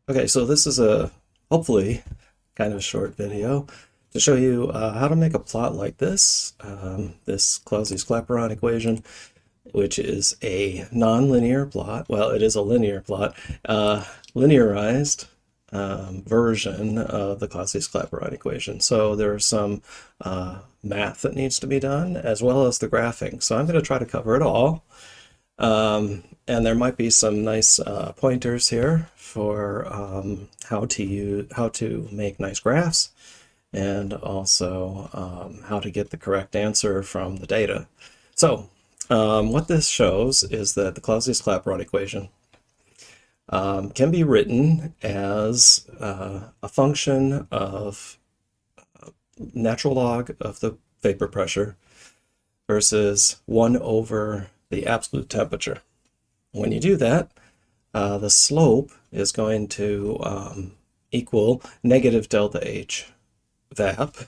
Okay, so this is a hopefully kind of short video to show you how to make a plot like this, this Clausius-Clapeyron equation, which is a nonlinear plot. Well, it is a linear plot, linearized version of the Clausius-Clapeyron equation. So there's some math that needs to be done as well as the graphing. So I'm going to try to cover it all. And there might be some nice pointers here for how to make nice graphs, and also how to get the correct answer from the data. So what this shows is that the Clausius-Clapeyron equation can be written as a function of natural log of the vapor pressure versus 1 over the absolute temperature. When you do that, the slope is going to equal negative delta H Vap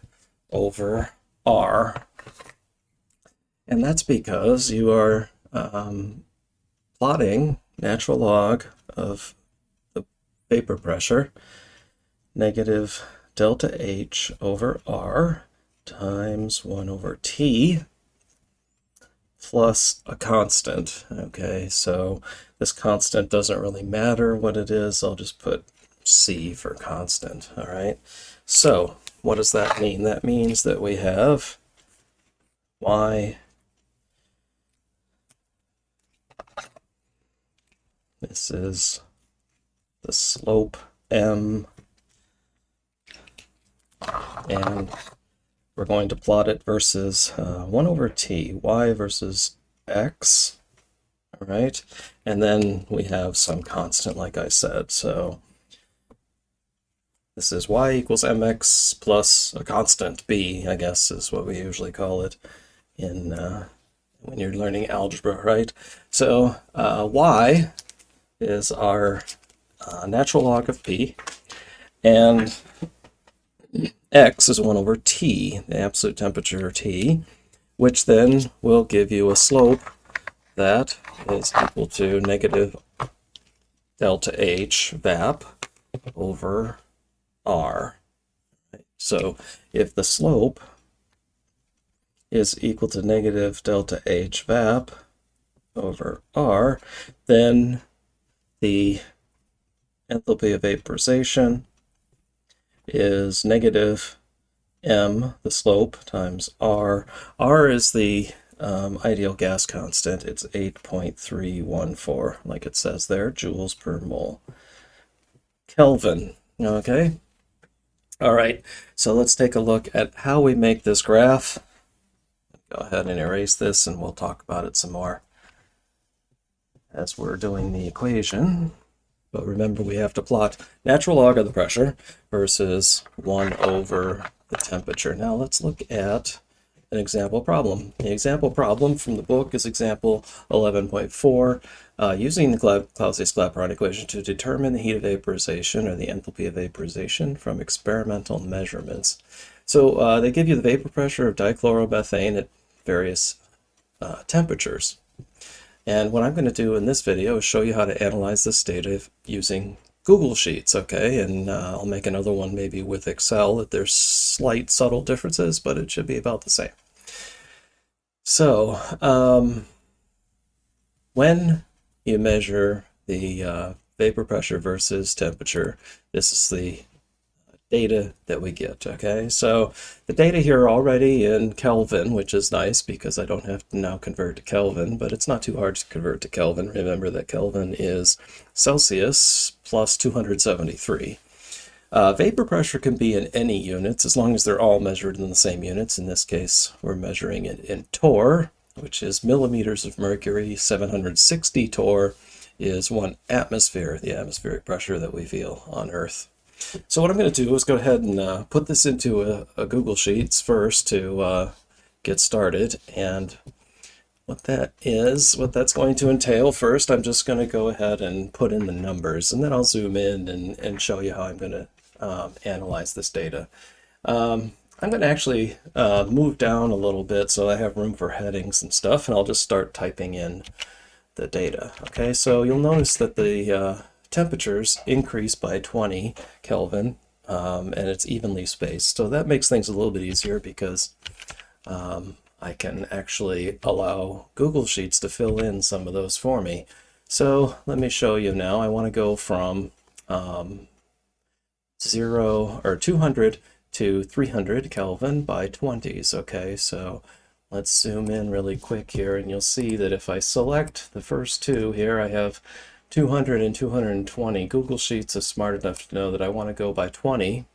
over R. And that's because you are plotting natural log of the vapor pressure, negative delta H over R times 1 over T plus a constant. Okay, so this constant doesn't really matter what it is. I'll just put C for constant. All right, so what does that mean? That means that we have Y, this is the slope M, and we're going to plot it versus 1 over T, Y versus X, all right? And then we have some constant, like I said. So this is Y equals mx plus a constant, B, I guess is what we usually call it in when you're learning algebra, right? So Y is our natural log of P, and X is 1 over T, the absolute temperature T, which then will give you a slope that is equal to negative delta H Vap over R. So if the slope is equal to negative delta H Vap over R, then the enthalpy of vaporization is negative m, the slope, times r. R is the ideal gas constant. It's 8.314, like it says there, joules per mole. Kelvin, okay? All right, so let's take a look at how we make this graph. Go ahead and erase this, and we'll talk about it some more as we're doing the equation. But remember, we have to plot natural log of the pressure versus 1 over the temperature. Now let's look at an example problem. The example problem from the book is example 11.4, using the Clausius-Clapeyron equation to determine the heat of vaporization, or the enthalpy of vaporization, from experimental measurements. So they give you the vapor pressure of dichloromethane at various temperatures. And what I'm going to do in this video is show you how to analyze this data using Google Sheets, okay? And I'll make another one maybe with Excel that there's slight subtle differences, but it should be about the same. So when you measure the vapor pressure versus temperature, this is the data that we get, okay? So the data here are already in Kelvin, which is nice because I don't have to now convert to Kelvin, but it's not too hard to convert to Kelvin. Remember that Kelvin is Celsius plus 273. Vapor pressure can be in any units as long as they're all measured in the same units. In this case, we're measuring it in torr, which is millimeters of mercury. 760 torr is 1 atmosphere, the atmospheric pressure that we feel on Earth. So what I'm going to do is go ahead and put this into a Google Sheets first to get started. And what that's going to entail, first I'm just going to go ahead and put in the numbers, and then I'll zoom in and show you how I'm going to analyze this data. I'm going to actually move down a little bit so I have room for headings and stuff, and I'll just start typing in the data. Okay, so you'll notice that the temperatures increase by 20 Kelvin, and it's evenly spaced. So that makes things a little bit easier because I can actually allow Google Sheets to fill in some of those for me. So let me show you now. I want to go from 200 to 300 Kelvin by 20s. Okay, so let's zoom in really quick here, and you'll see that if I select the first two here, I have 200 and 220. Google Sheets is smart enough to know that I want to go by 20,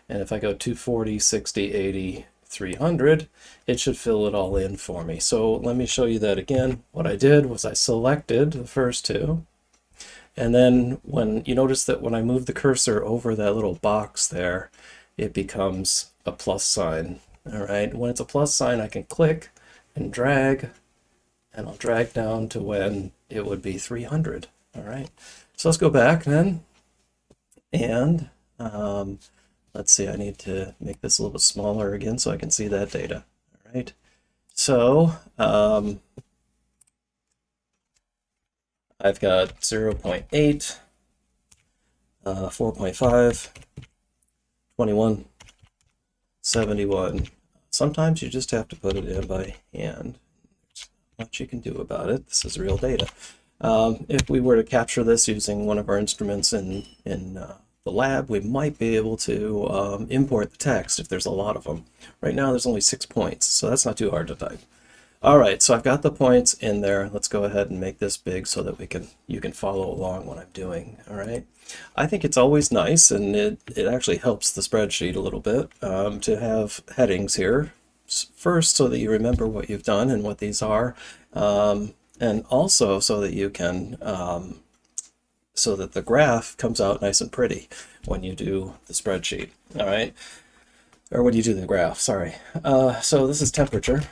and if I go 240, 60, 80, 300, it should fill it all in for me. So let me show you that again. What I did was I selected the first two, and then when you notice that when I move the cursor over that little box there, it becomes a plus sign. All right, when it's a plus sign, I can click and drag, and I'll drag down to when it would be 300. All right, so let's go back then, and let's see, I need to make this a little bit smaller again so I can see that data. All right, so I've got 0.8, 4.5, 21, 71. Sometimes you just have to put it in by hand. There's not much you can do about it. This is real data. If we were to capture this using one of our instruments in the lab, we might be able to import the text if there's a lot of them. Right now there's only 6 points, so that's not too hard to type. All right, so I've got the points in there. Let's go ahead and make this big so that you can follow along what I'm doing. All right, I think it's always nice, and it actually helps the spreadsheet a little bit to have headings here first, so that you remember what you've done and what these are, and also so that you can so that the graph comes out nice and pretty when you do the spreadsheet. All right, or when you do the graph. Sorry. So this is temperature.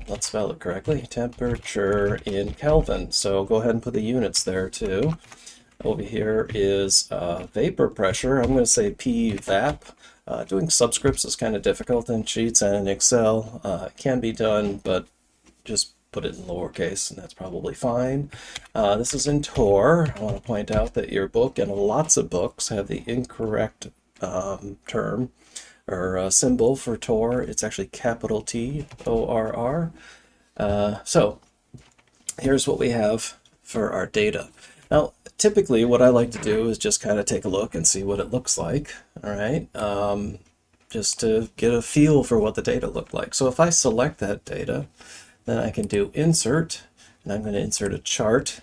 Let's spell it correctly. Temperature in Kelvin. So go ahead and put the units there too. Over here is vapor pressure. I'm going to say Pvap. Doing subscripts is kind of difficult in Sheets and in Excel. It can be done, but just put it in lowercase, and that's probably fine. This is in Tor. I want to point out that your book and lots of books have the incorrect term or symbol for Tor. It's actually capital T-O-R-R. So here's what we have for our data. Now, typically what I like to do is just kind of take a look and see what it looks like, all right? Just to get a feel for what the data look like. So if I select that data, then I can do insert, and I'm going to insert a chart.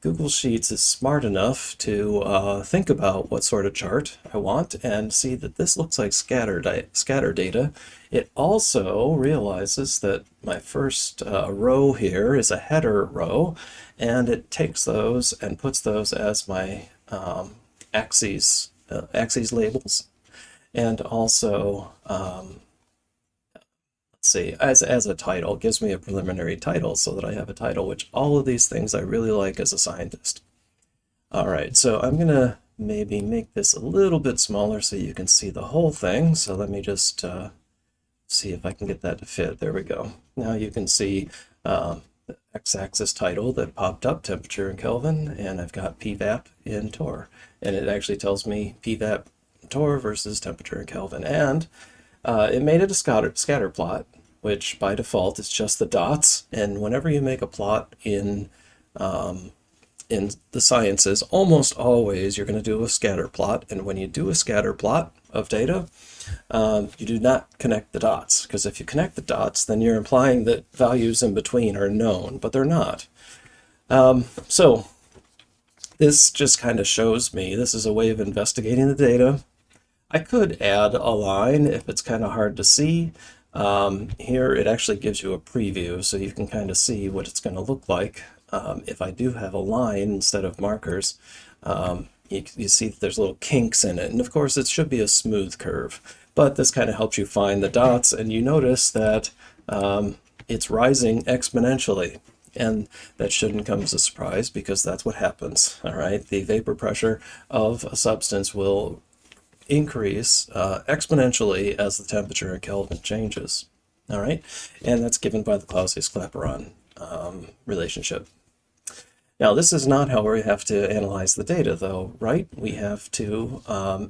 Google Sheets is smart enough to think about what sort of chart I want and see that this looks like scatter data. It also realizes that my first row here is a header row, and it takes those and puts those as my axes labels, and also see, as a title, gives me a preliminary title so that I have a title, which all of these things I really like as a scientist. All right, so I'm gonna maybe make this a little bit smaller so you can see the whole thing. So let me just see if I can get that to fit. There we go. Now you can see the x-axis title that popped up, temperature in Kelvin, and I've got Pvap in Tor. And it actually tells me Pvap in Tor versus temperature in Kelvin. And it made it a scatter plot, which by default is just the dots. And whenever you make a plot in the sciences, almost always you're going to do a scatter plot. And when you do a scatter plot of data, you do not connect the dots, because if you connect the dots, then you're implying that values in between are known, but they're not. So this just kind of shows me this is a way of investigating the data. I could add a line if it's kind of hard to see. Here it actually gives you a preview, so you can kind of see what it's going to look like. If I do have a line instead of markers, you see that there's little kinks in it. And of course it should be a smooth curve, but this kind of helps you find the dots, and you notice that it's rising exponentially. And that shouldn't come as a surprise, because that's what happens. All right, the vapor pressure of a substance will increase exponentially as the temperature in Kelvin changes. All right, and that's given by the Clausius-Clapeyron relationship. Now, this is not how we have to analyze the data, though, right? We have to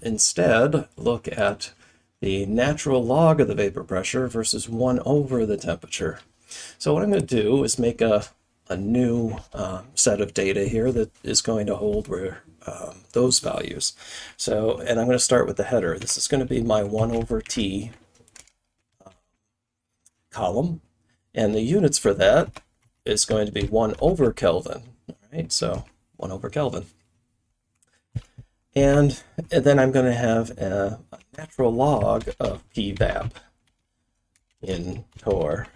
instead look at the natural log of the vapor pressure versus 1 over the temperature. So what I'm going to do is make a new set of data here that is going to hold where those values. So, and I'm going to start with the header. This is going to be my 1 over T column, and the units for that is going to be 1 over Kelvin. All right, so 1 over Kelvin. And then I'm going to have a natural log of Pvap in Tor.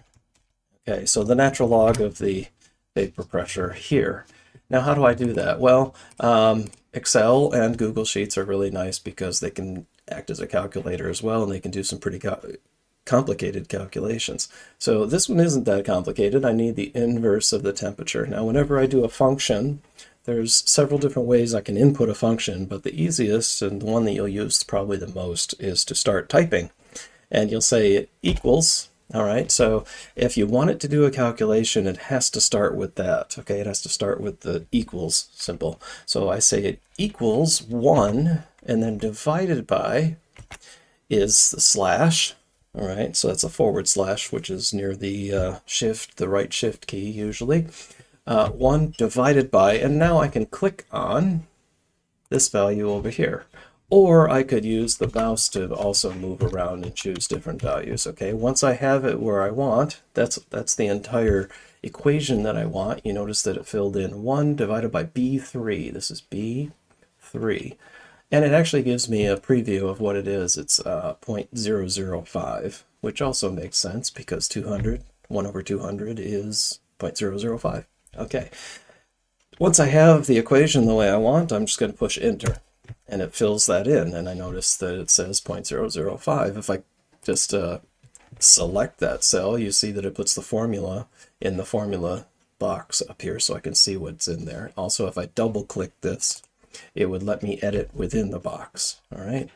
Okay, so the natural log of the vapor pressure here. Now, how do I do that? Well, Excel and Google Sheets are really nice because they can act as a calculator as well, and they can do some pretty complicated calculations. So this one isn't that complicated. I need the inverse of the temperature. Now, whenever I do a function, there's several different ways I can input a function, but the easiest and the one that you'll use probably the most is to start typing. And you'll say it equals. All right, so if you want it to do a calculation, it has to start with that, okay? It has to start with the equals symbol. So I say it equals 1, and then divided by is the slash, all right? So that's a forward slash, which is near the shift, the right shift key usually. 1 divided by, and now I can click on this value over here. Or I could use the mouse to also move around and choose different values, okay? Once I have it where I want, that's the entire equation that I want. You notice that it filled in 1 divided by B3. This is B3. And it actually gives me a preview of what it is. It's 0.005, which also makes sense because 1 over 200 is 0.005. Okay. Once I have the equation the way I want, I'm just going to push enter. And it fills that in, and I notice that it says 0.005. If I just select that cell, you see that it puts the formula in the formula box up here so I can see what's in there. Also, if I double click this, it would let me edit within the box. All right,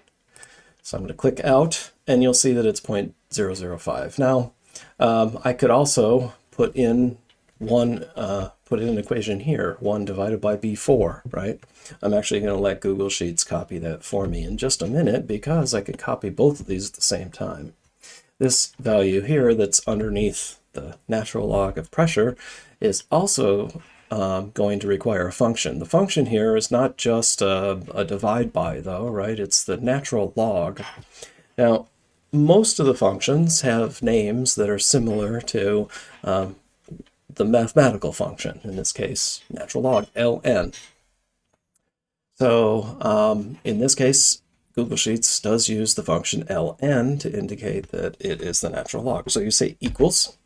so I'm going to click out, and you'll see that it's 0.005. Now, I could also put in an equation here, 1 divided by B4, right? I'm actually going to let Google Sheets copy that for me in just a minute because I could copy both of these at the same time. This value here that's underneath the natural log of pressure is also going to require a function. The function here is not just a divide by, though, right? It's the natural log. Now, most of the functions have names that are similar to the mathematical function, in this case, natural log, ln. So in this case, Google Sheets does use the function ln to indicate that it is the natural log. So you say equals,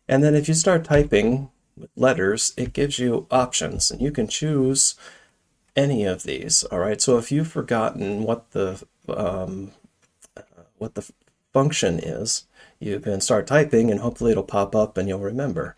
and then if you start typing with letters, it gives you options, and you can choose any of these. All right, so if you've forgotten what the function is, you can start typing, and hopefully it'll pop up and you'll remember.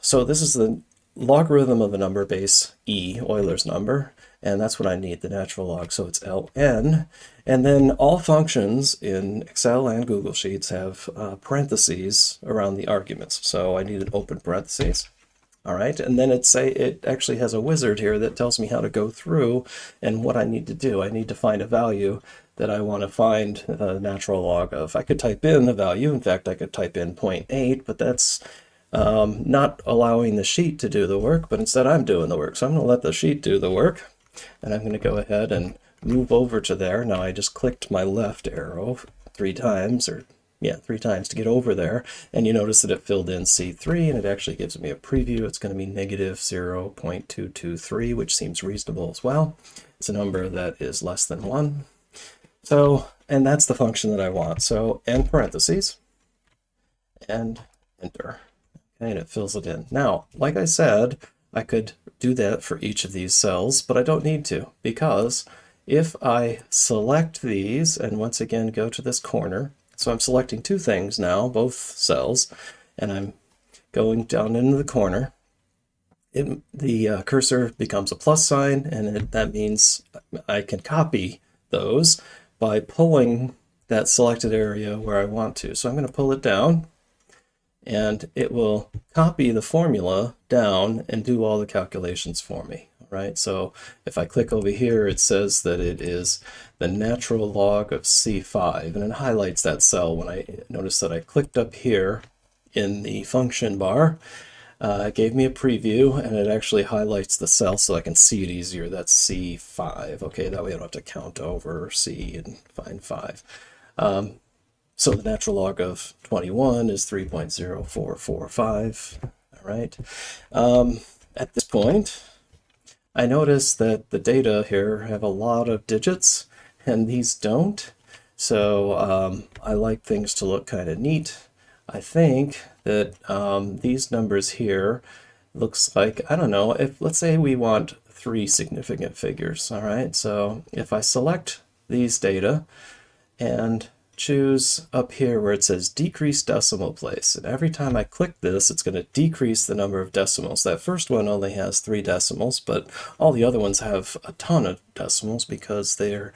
So this is the logarithm of a number base e, Euler's number, and that's what I need, the natural log. So it's ln, and then all functions in Excel and Google Sheets have parentheses around the arguments. So I need an open parentheses. All right, and then it actually has a wizard here that tells me how to go through and what I need to do. I need to find a value that I want to find the natural log of. I could type in the value. In fact, I could type in 0.8, but that's not allowing the sheet to do the work, but instead I'm doing the work. So I'm going to let the sheet do the work, and I'm going to go ahead and move over to there. Now I just clicked my left arrow 3 times to get over there, and you notice that it filled in C3, and it actually gives me a preview. It's going to be negative 0.223, which seems reasonable as well. It's a number that is less than 1. So, and that's the function that I want. So end parentheses and enter. Okay, and it fills it in. Now, like I said, I could do that for each of these cells, but I don't need to, because if I select these and once again go to this corner, so I'm selecting 2 things now, both cells, and I'm going down into the corner, the cursor becomes a plus sign, and that means I can copy those by pulling that selected area where I want to. So I'm going to pull it down, and it will copy the formula down and do all the calculations for me. Right? So if I click over here, it says that it is the natural log of C5, and it highlights that cell. When I notice that I clicked up here in the function bar, it gave me a preview, and it actually highlights the cell so I can see it easier. That's C5. Okay, that way I don't have to count over C and find 5. So the natural log of 21 is 3.0445. All right. At this point, I notice that the data here have a lot of digits, and these don't. So I like things to look kind of neat. I think that these numbers here looks like, I don't know, if let's say we want 3 significant figures. All right, so if I select these data and choose up here where it says decrease decimal place, and every time I click this, it's going to decrease the number of decimals. That first one only has 3 decimals, but all the other ones have a ton of decimals because they're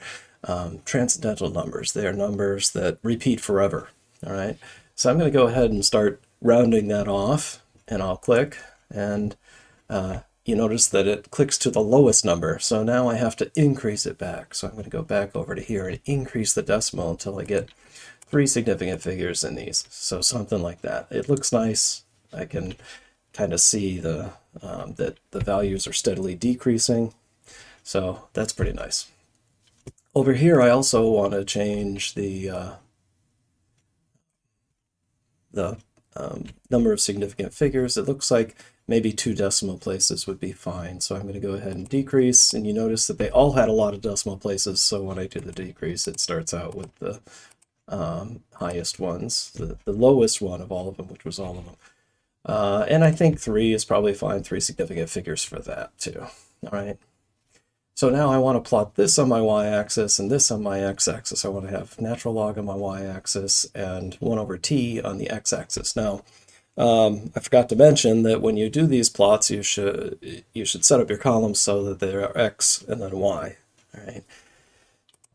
transcendental numbers. They are numbers that repeat forever. All right, so I'm going to go ahead and start rounding that off, and I'll click, and you notice that it clicks to the lowest number. So now I have to increase it back. So I'm going to go back over to here and increase the decimal until I get 3 significant figures in these. So something like that. It looks nice. I can kind of see that the values are steadily decreasing. So that's pretty nice. Over here, I also want to change the number of significant figures. It looks like maybe 2 decimal places would be fine. So I'm going to go ahead and decrease, and you notice that they all had a lot of decimal places. So when I do the decrease, it starts out with the highest ones, the lowest one of all of them, which was all of them. And I think 3 is probably fine, 3 significant figures for that too. All right. So now I want to plot this on my y-axis and this on my x-axis. I want to have natural log on my y-axis and 1 over t on the x-axis. Now, I forgot to mention that when you do these plots, you should set up your columns so that they are x and then y. All right.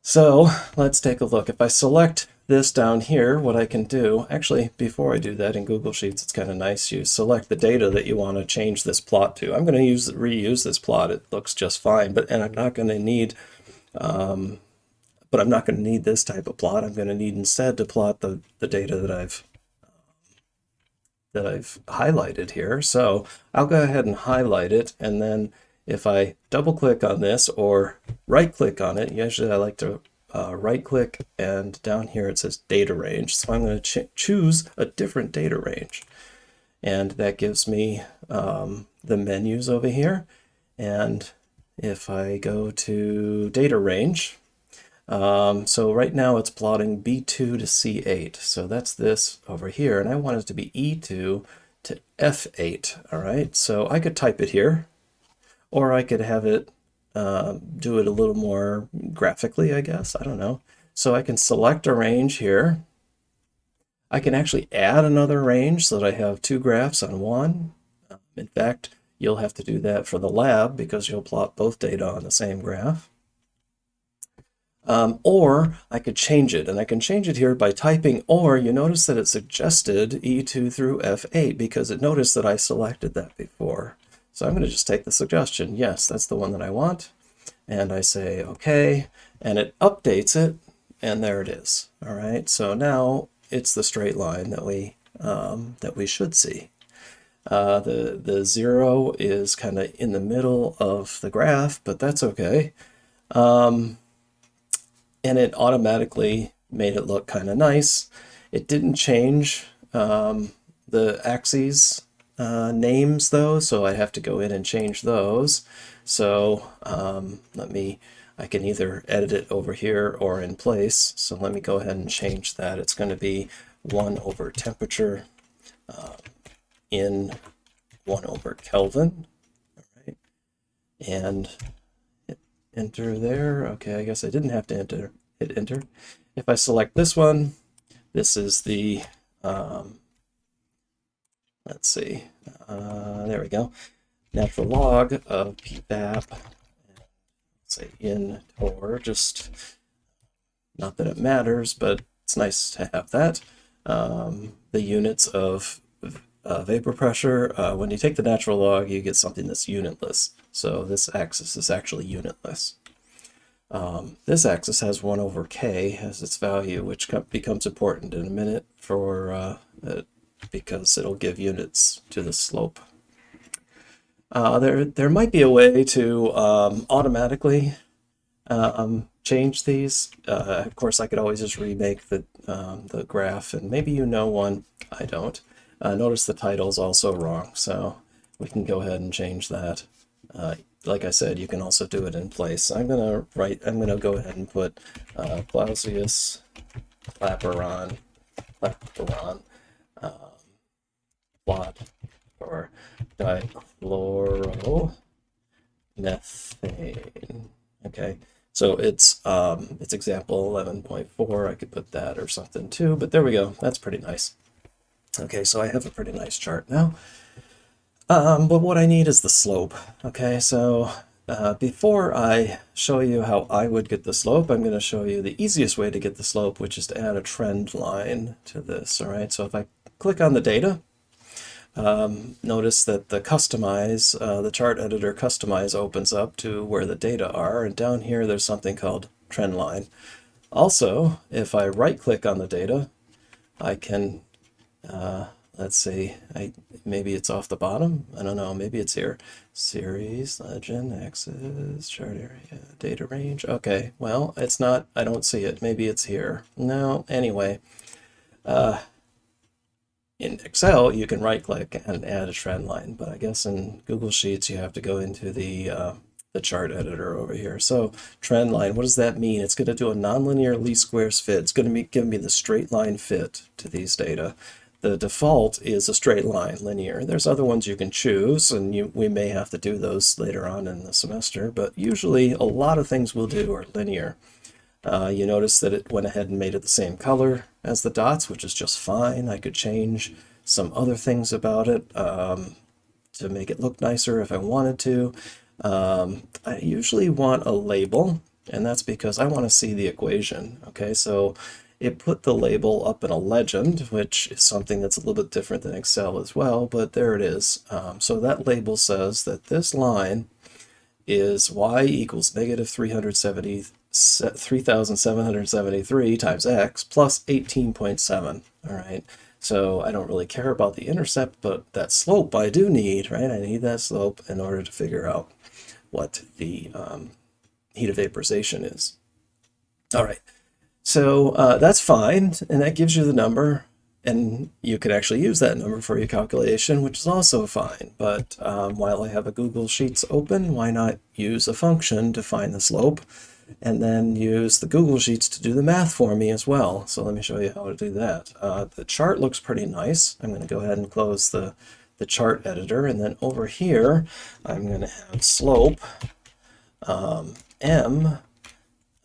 So let's take a look. If I select this down here, what I can do, actually, before I do that in Google Sheets, it's kind of nice. You select the data that you want to change this plot to. I'm going to reuse this plot. It looks just fine, and I'm not going to need, but I'm not going to need this type of plot. I'm going to need instead to plot the data that I've highlighted here. So I'll go ahead and highlight it, and then if I double click on this or right click on it, usually I like to right click, and down here it says data range. So I'm going to choose a different data range, and that gives me the menus over here. And if I go to data range, so right now it's plotting B2 to C8. So that's this over here, and I want it to be E2 to F8. All right, so I could type it here, or I could have it do it a little more graphically, I guess. I don't know. So I can select a range here. I can actually add another range so that I have 2 graphs on one. In fact, you'll have to do that for the lab because you'll plot both data on the same graph. Or I could change it, and I can change it here by typing or. You notice that it suggested E2 through F8 because it noticed that I selected that before. So I'm going to just take the suggestion. Yes, that's the one that I want. And I say OK, and it updates it, and there it is. All right, so now it's the straight line that we should see. The 0 is kind of in the middle of the graph, but that's okay. And it automatically made it look kind of nice. It didn't change the axes names though, so I have to go in and change those. So I can either edit it over here or in place. So let me go ahead and change that. It's going to be 1 over temperature in 1 over Kelvin. All right. And hit enter there. Okay, I guess I didn't have to hit enter. If I select this one, this is the let's see, there we go. Natural log of Pvap, let's say in Tor, just not that it matters, but it's nice to have that. The units of vapor pressure, when you take the natural log, you get something that's unitless. So this axis is actually unitless. This axis has 1 over k as its value, which becomes important in a minute for because it'll give units to the slope. There might be a way to automatically change these. Of course, I could always just remake the graph, and maybe you know one. I don't. Notice the title's also wrong, so we can go ahead and change that. Like I said, you can also do it in place. I'm gonna go ahead and put Clausius-Clapeyron plot for dichloromethane. Okay, so it's example 11.4. I could put that or something too, but there we go. That's pretty nice. Okay, so I have a pretty nice chart now. But what I need is the slope. Okay, so before I show you how I would get the slope, I'm going to show you the easiest way to get the slope, which is to add a trend line to this. All right, so if I click on the data, notice that the customize, the chart editor customize opens up to where the data are, and down here there's something called trend line. Also, if I right click on the data, I can let's see, maybe it's off the bottom. I don't know, maybe it's here. Series, legend, axis, chart area, data range. Okay, well, it's not, I don't see it. Maybe it's here. No, anyway. In Excel, you can right click and add a trend line, but I guess in Google Sheets, you have to go into the chart editor over here. So trend line, what does that mean? It's going to do a nonlinear least squares fit. It's going to give me the straight line fit to these data. The default is a straight line, linear. There's other ones you can choose, and we may have to do those later on in the semester, but usually a lot of things we'll do are linear. You notice that it went ahead and made it the same color as the dots, which is just fine. I could change some other things about it to make it look nicer if I wanted to. I usually want a label, and that's because I want to see the equation. Okay, so it put the label up in a legend, which is something that's a little bit different than Excel as well, but there it is. So that label says that this line is y equals negative 3,773 times x plus 18.7. All right, so I don't really care about the intercept, but that slope I do need, right? I need that slope in order to figure out what the heat of vaporization is. All right. So that's fine, and that gives you the number, and you could actually use that number for your calculation, which is also fine. But while I have a Google Sheets open, why not use a function to find the slope, and then use the Google Sheets to do the math for me as well. So let me show you how to do that. The chart looks pretty nice. I'm going to go ahead and close the chart editor, and then over here, I'm going to have slope m,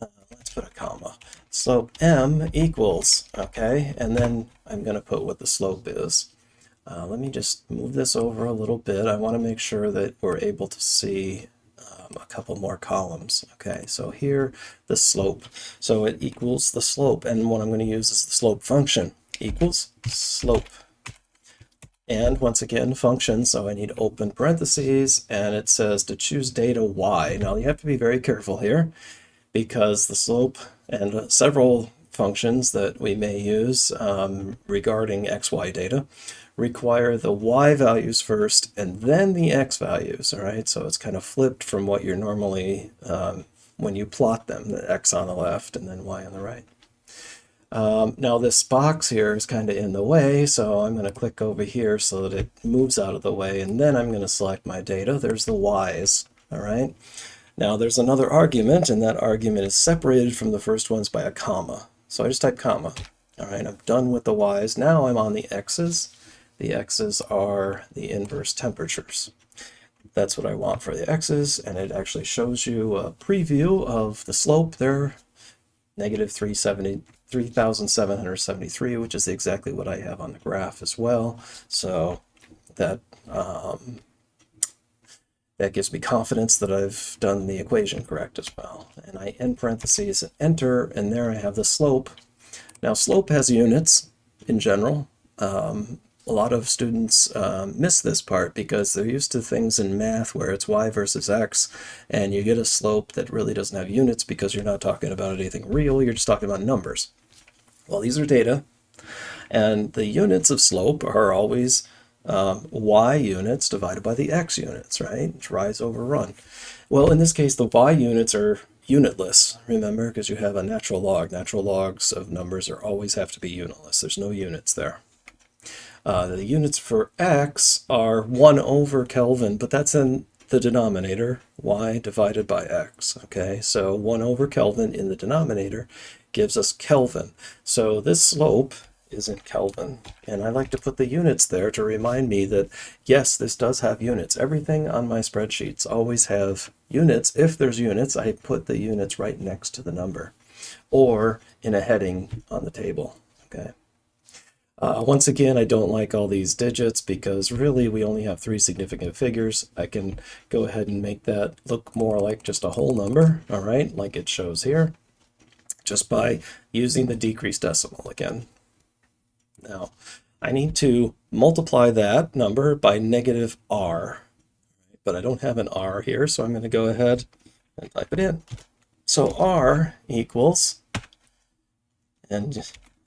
let's put a comma. Slope m equals, okay, and then I'm going to put what the slope is. Let me just move this over a little bit. I want to make sure that we're able to see a couple more columns. Okay, so here, the slope. So it equals the slope, and what I'm going to use is the slope function. Equals slope. And once again, function, so I need open parentheses, and it says to choose data y. Now, you have to be very careful here, because the slope and several functions that we may use regarding xy data require the y values first and then the x values, all right? So it's kind of flipped from what you're normally, when you plot them, the x on the left and then y on the right. Now this box here is kind of in the way, so I'm going to click over here so that it moves out of the way, and then I'm going to select my data. There's the y's, all right? Now there's another argument, and that argument is separated from the first ones by a comma. So I just type comma. All right, I'm done with the y's. Now I'm on the x's. The x's are the inverse temperatures. That's what I want for the x's, and it actually shows you a preview of the slope there, negative 3,773, which is exactly what I have on the graph as well. So that that gives me confidence that I've done the equation correct as well. And I end parentheses and enter, and there I have the slope. Now slope has units in general. a lot of students miss this part because they're used to things in math where it's y versus x, and you get a slope that really doesn't have units because you're not talking about anything real, you're just talking about numbers. Well, these are data, and the units of slope are always y units divided by the x units, right? It's rise over run. Well, in this case, the y units are unitless, remember, because you have a natural log. Natural logs of numbers always have to be unitless. There's no units there. The units for x are 1 over Kelvin, but that's in the denominator, y divided by x, okay? So 1 over Kelvin in the denominator gives us Kelvin. So this slope is in Kelvin, and I like to put the units there to remind me that, yes, this does have units. Everything on my spreadsheets always have units. If there's units, I put the units right next to the number or in a heading on the table, okay? Once again, I don't like all these digits because really we only have 3 significant figures. I can go ahead and make that look more like just a whole number, all right, like it shows here, just by using the decreased decimal again. Now, I need to multiply that number by negative r, but I don't have an r here, so I'm going to go ahead and type it in. So r equals, and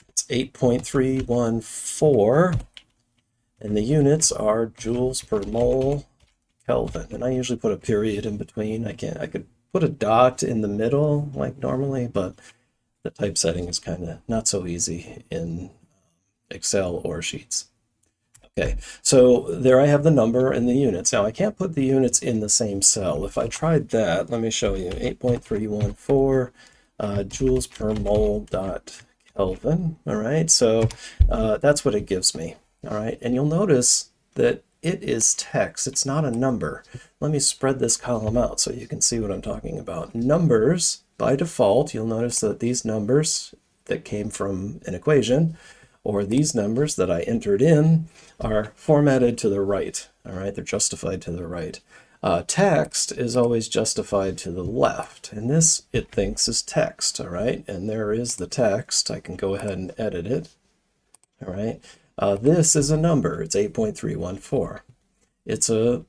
it's 8.314, and the units are joules per mole Kelvin. And I usually put a period in between. I could put a dot in the middle like normally, but the typesetting is kind of not so easy in Excel or Sheets. Okay, so there I have the number and the units. Now I can't put the units in the same cell. If I tried that, let me show you. 8.314 joules per mole dot Kelvin. All right, so that's what it gives me. All right, and you'll notice that it is text. It's not a number. Let me spread this column out so you can see what I'm talking about. Numbers, by default, you'll notice that these numbers that came from an equation, or these numbers that I entered in, are formatted to the right. All right, they're justified to the right. Text is always justified to the left, and this it thinks is text. All right, and there is the text. I can go ahead and edit it. All right, this is a number. It's 8.314. It's a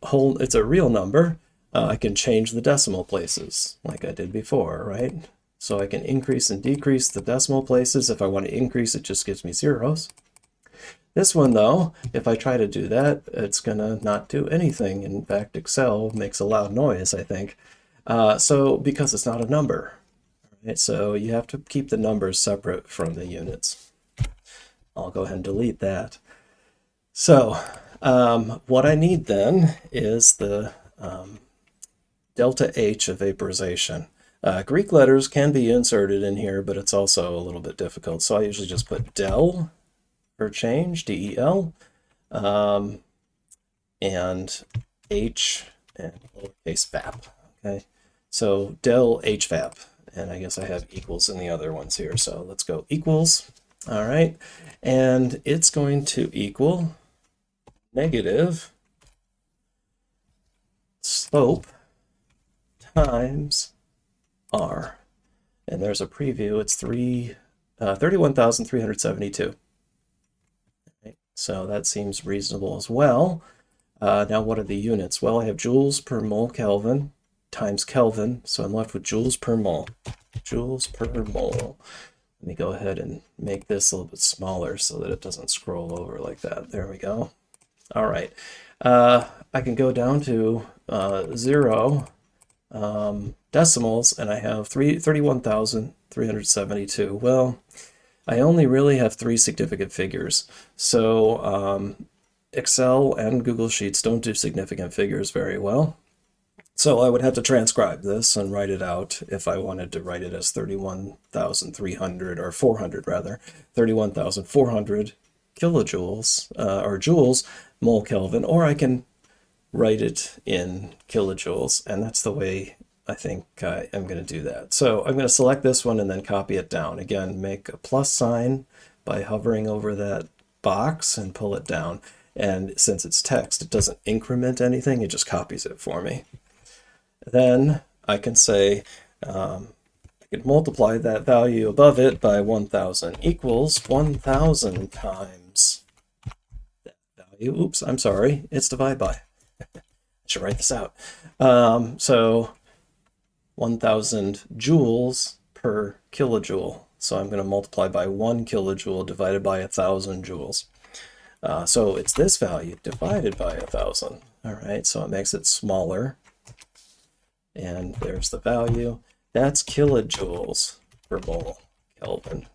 real number. I can change the decimal places like I did before, right? So I can increase and decrease the decimal places. If I want to increase, it just gives me zeros. This one, though, if I try to do that, it's going to not do anything. In fact, Excel makes a loud noise, I think. So because it's not a number. Right? So you have to keep the numbers separate from the units. I'll go ahead and delete that. So what I need then is the delta H of vaporization. Greek letters can be inserted in here, but it's also a little bit difficult. So I usually just put del for change, del, and H and lowercase vap. Okay, so delHvap, and I guess I have equals in the other ones here. So let's go equals. All right, and it's going to equal negative slope times r, and there's a preview. It's 31,372. Okay, so that seems reasonable as well. Now what are the units? Well, I have joules per mole Kelvin times Kelvin, so I'm left with joules per mole. Joules per mole. Let me go ahead and make this a little bit smaller so that it doesn't scroll over like that. There we go. All right. I can go down to 0 decimals, and I have 31,372. Well, I only really have 3 significant figures. So Excel and Google Sheets don't do significant figures very well. So I would have to transcribe this and write it out if I wanted to write it as 31,300 or 400 rather, 31,400 kilojoules or joules mole Kelvin, or I can write it in kilojoules, and that's the way I think I am going to do that. So I'm going to select this one and then copy it down. Again, make a plus sign by hovering over that box and pull it down. And since it's text, it doesn't increment anything, it just copies it for me. Then I can say, I could multiply that value above it by 1,000 equals 1,000 times that. value, oops, I'm sorry, it's divide by. I should write this out. So 1000 joules per kilojoule. So I'm going to multiply by 1 kilojoule divided by 1000 joules. So it's this value divided by 1000. All right, so it makes it smaller. And there's the value. That's kilojoules per mole Kelvin.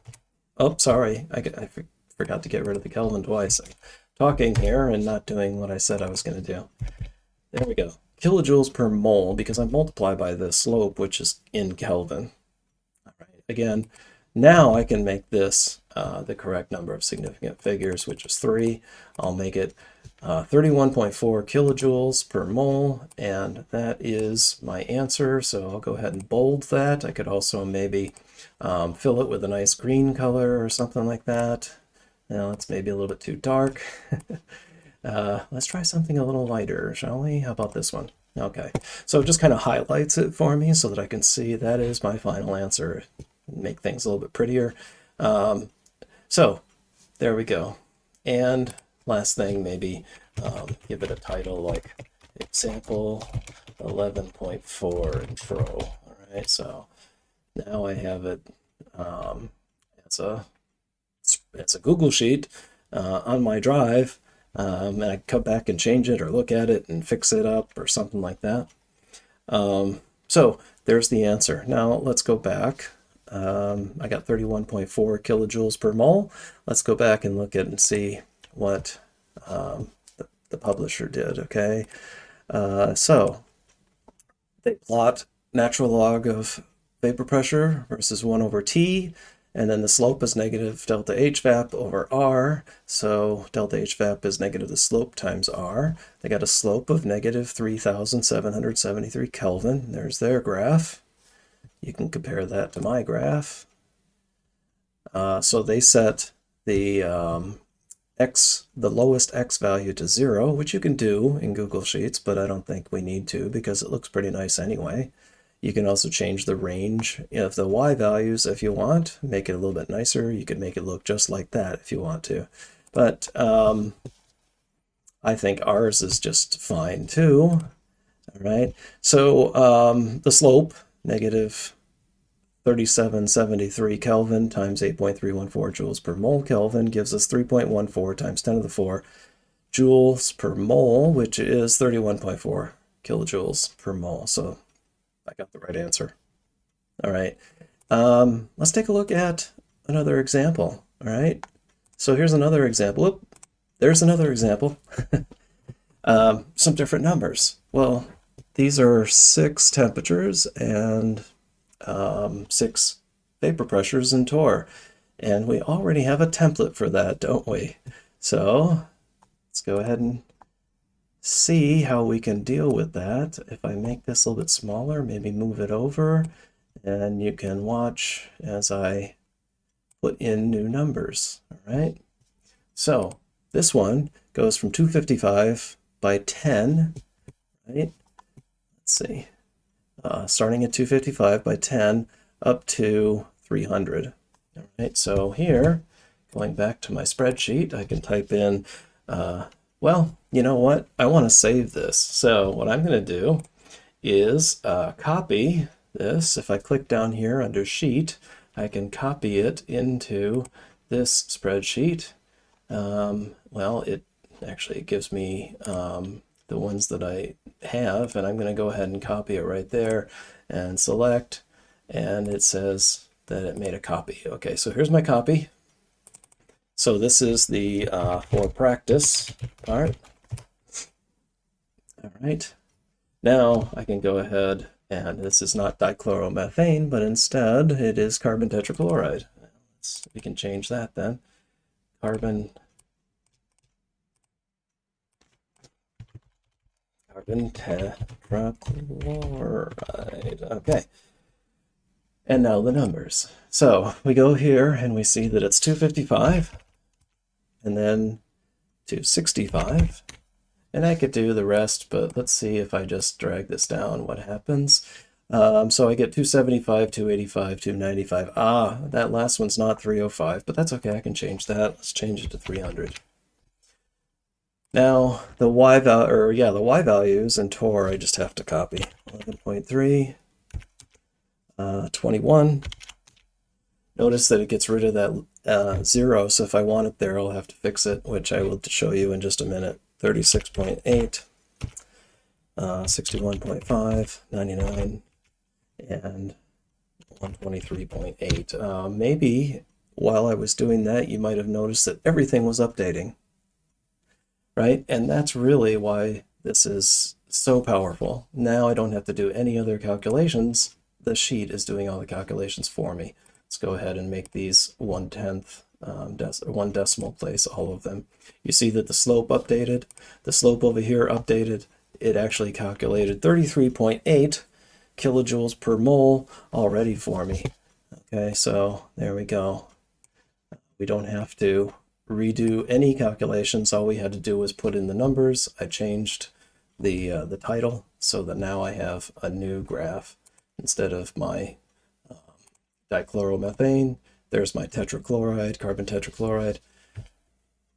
Oh, sorry, I forgot to get rid of the Kelvin twice. I'm talking here and not doing what I said I was going to do. There we go. Kilojoules per mole, because I multiply by the slope, which is in Kelvin. All right, again, now I can make this the correct number of significant figures, which is 3. I'll make it 31.4 kilojoules per mole, and that is my answer. So I'll go ahead and bold that. I could also maybe fill it with a nice green color or something like that. Now it's maybe a little bit too dark. Let's try something a little lighter, shall we? How about this one? Okay, so it just kind of highlights it for me so that I can see that is my final answer. Make things a little bit prettier. So there we go. And last thing, maybe give it a title like example 11.4 in Tro. All right, so now I have it as a Google Sheet on my drive, and I can come back and change it or look at it and fix it up or something like that. So there's the answer. Now let's go back. I got 31.4 kilojoules per mole. Let's go back and look at and see what the publisher did, okay? So they plot natural log of vapor pressure versus 1 over T, and then the slope is negative delta-Hvap over R, so delta-Hvap is negative the slope times R. They got a slope of negative 3,773 Kelvin. There's their graph. You can compare that to my graph. So they set the lowest x value to 0, which you can do in Google Sheets, but I don't think we need to because it looks pretty nice anyway. You can also change the range of the y values if you want, make it a little bit nicer. You can make it look just like that if you want to. But I think ours is just fine too. All right, so the slope, negative 3773 Kelvin times 8.314 joules per mole Kelvin gives us 3.14 times 10 to the 4 joules per mole, which is 31.4 kilojoules per mole. So I got the right answer. All right, let's take a look at another example. All right, so here's another example. Oop, there's another example. Some different numbers. Well, these are 6 temperatures and 6 vapor pressures in Tor. And we already have a template for that, don't we? So let's go ahead and see how we can deal with that. If I make this a little bit smaller, maybe move it over, and you can watch as I put in new numbers. All right. So this one goes from 255 by 10, right? Let's see. Starting at 255 by 10 up to 300. All right, so here, going back to my spreadsheet, I can type in, well, you know what? I want to save this. So what I'm going to do is copy this. If I click down here under Sheet, I can copy it into this spreadsheet. Well, it actually gives me the ones that I have, and I'm going to go ahead and copy it right there and select, and it says that it made a copy. Okay, so here's my copy. So this is the for practice part. All right, now I can go ahead, and this is not dichloromethane, but instead it is carbon tetrachloride. We can change that then. Carbon tetrachloride. Okay. And now the numbers. So we go here and we see that it's 255 and then 265. And I could do the rest, but let's see if I just drag this down, what happens. So I get 275, 285, 295. Ah, that last one's not 305, but that's okay. I can change that. Let's change it to 300. Now the y value, or yeah, the y values in Tor, I just have to copy 11.3, 21. Notice that it gets rid of that 0, so if I want it there, I'll have to fix it, which I will show you in just a minute. 36.8, 61.5, 99, and 123.8. Maybe while I was doing that, you might have noticed that everything was updating, right? And that's really why this is so powerful. Now I don't have to do any other calculations. The sheet is doing all the calculations for me. Let's go ahead and make these 1/10, one decimal place, all of them. You see that the slope updated, the slope over here updated. It actually calculated 33.8 kilojoules per mole already for me. Okay, so there we go. We don't have to redo any calculations. All we had to do was put in the numbers. I changed the title so that now I have a new graph instead of my dichloromethane. There's my tetrachloride, carbon tetrachloride.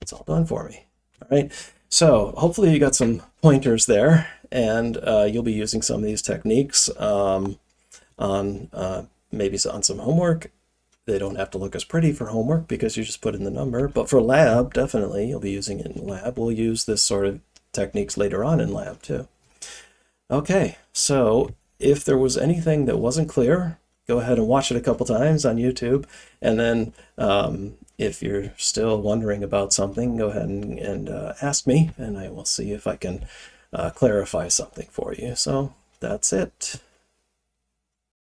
It's all done for me. All right, so hopefully you got some pointers there, and you'll be using some of these techniques on maybe on some homework. They don't have to look as pretty for homework because you just put in the number, but for lab, definitely you'll be using it in lab. We'll use this sort of techniques later on in lab too. Okay, so if there was anything that wasn't clear, go ahead and watch it a couple times on YouTube, and then if you're still wondering about something, go ahead and ask me, and I will see if I can clarify something for you. So that's it.